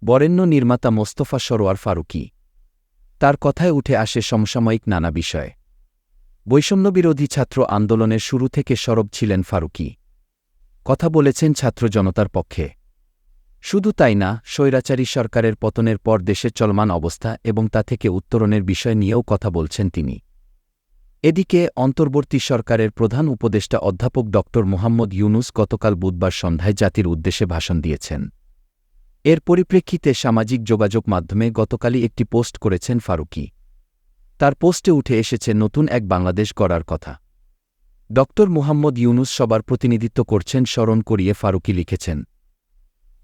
বরেণ্য নির্মাতা মোস্তফা সরোয়ার ফারুকী। তার কথায় উঠে আসে সমসাময়িক নানা বিষয়। বৈষম্যবিরোধী ছাত্র আন্দোলনের শুরু থেকে সরব ছিলেন ফারুকী। কথা বলেছেন ছাত্র জনতার পক্ষে। শুধু তাই না, স্বৈরাচারী সরকারের পতনের পর দেশের চলমান অবস্থা এবং তা থেকে উত্তরণের বিষয় নিয়েও কথা বলছেন তিনি। এদিকে অন্তর্বর্তী সরকারের প্রধান উপদেষ্টা অধ্যাপক ড. মোহাম্মদ ইউনূস গতকাল বুধবার সন্ধ্যায় জাতির উদ্দেশ্যে ভাষণ দিয়েছেন। এর পরিপ্রেক্ষিতে সামাজিক যোগাযোগ মাধ্যমে গতকালই একটি পোস্ট করেছেন ফারুকী। তার পোস্টে উঠে এসেছে নতুন এক বাংলাদেশ গড়ার কথা। ড. মোহাম্মদ ইউনূস সবার প্রতিনিধিত্ব করছেন স্মরণ করিয়ে ফারুকী লিখেছেন,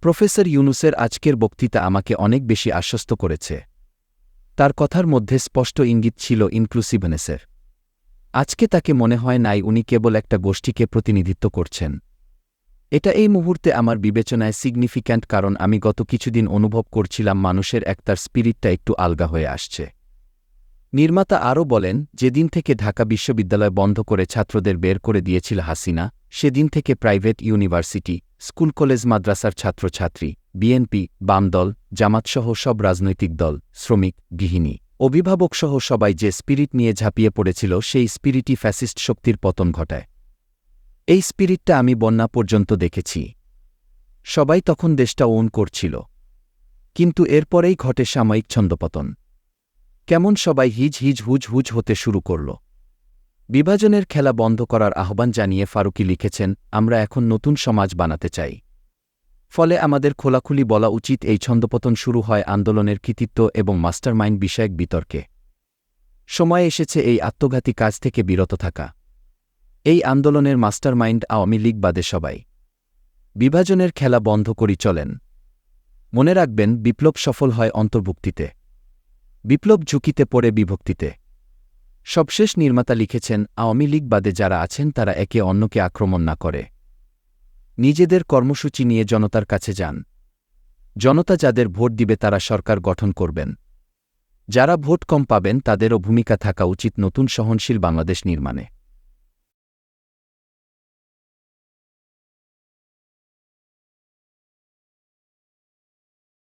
প্রফেসর ইউনূসের আজকের বক্তৃতা আমাকে অনেক বেশি আশ্বস্ত করেছে। তার কথার মধ্যে স্পষ্ট ইঙ্গিত ছিল ইনক্লুসিভনেসের। আজকে তাকে মনে হয় নাই উনি কেবল একটা গোষ্ঠীকে প্রতিনিধিত্ব করছেন। এটা এই মুহূর্তে আমার বিবেচনায় সিগনিফিক্যান্ট, কারণ আমি গত কিছুদিন অনুভব করছিলাম মানুষের একতার স্পিরিটটা একটু আলগা হয়ে আসছে। নির্মাতা আরও বলেন, যেদিন থেকে ঢাকা বিশ্ববিদ্যালয় বন্ধ করে ছাত্রদের বের করে দিয়েছিল হাসিনা, সেদিন থেকে প্রাইভেট ইউনিভার্সিটি, স্কুল কলেজ মাদ্রাসার ছাত্রছাত্রী, বিএনপি, বামদল, জামাতসহ সব রাজনৈতিক দল, শ্রমিক, গৃহিণী, অভিভাবকসহ সবাই যে স্পিরিট নিয়ে ঝাঁপিয়ে পড়েছিল, সেই স্পিরিটই ফ্যাসিস্ট শক্তির পতন ঘটায়। এই স্পিরিটটা আমি বন্যা পর্যন্ত দেখেছি। সবাই তখন দেশটা ওন করছিল, কিন্তু এরপরেই ঘটে সাময়িক ছন্দপতন। কেমন সবাই হিজ হিজ হুজ হুজ হতে শুরু করল। বিভাজনের খেলা বন্ধ করার আহ্বান জানিয়ে ফারুকী লিখেছেন, আমরা এখন নতুন সমাজ বানাতে চাই। ফলে আমাদের খোলাখুলি বলা উচিত, এই ছন্দপতন শুরু হয় আন্দোলনের কৃতিত্ব এবং মাস্টারমাইন্ড বিষয়ক বিতর্কে। সময় এসেছে এই আত্মঘাতী কাজ থেকে বিরত থাকা। এই আন্দোলনের মাস্টারমাইন্ড আওয়ামী লীগ বাদে সবাই। বিভাজনের খেলা বন্ধ করি চলেন। মনে রাখবেন, বিপ্লব সফল হয় অন্তর্ভুক্তিতে, বিপ্লব ঝুঁকিতে পড়ে বিভক্তিতে। সবশেষ নির্মাতা লিখেছেন, আওয়ামী লীগ বাদে যারা আছেন তারা একে অন্যকে আক্রমণ না করে নিজেদের কর্মসূচি নিয়ে জনতার কাছে যান। জনতা যাদের ভোট দিবে তারা সরকার গঠন করবেন। যারা ভোট কম পাবেন তাদেরও ভূমিকা থাকা উচিত নতুন সহনশীল বাংলাদেশ নির্মাণে।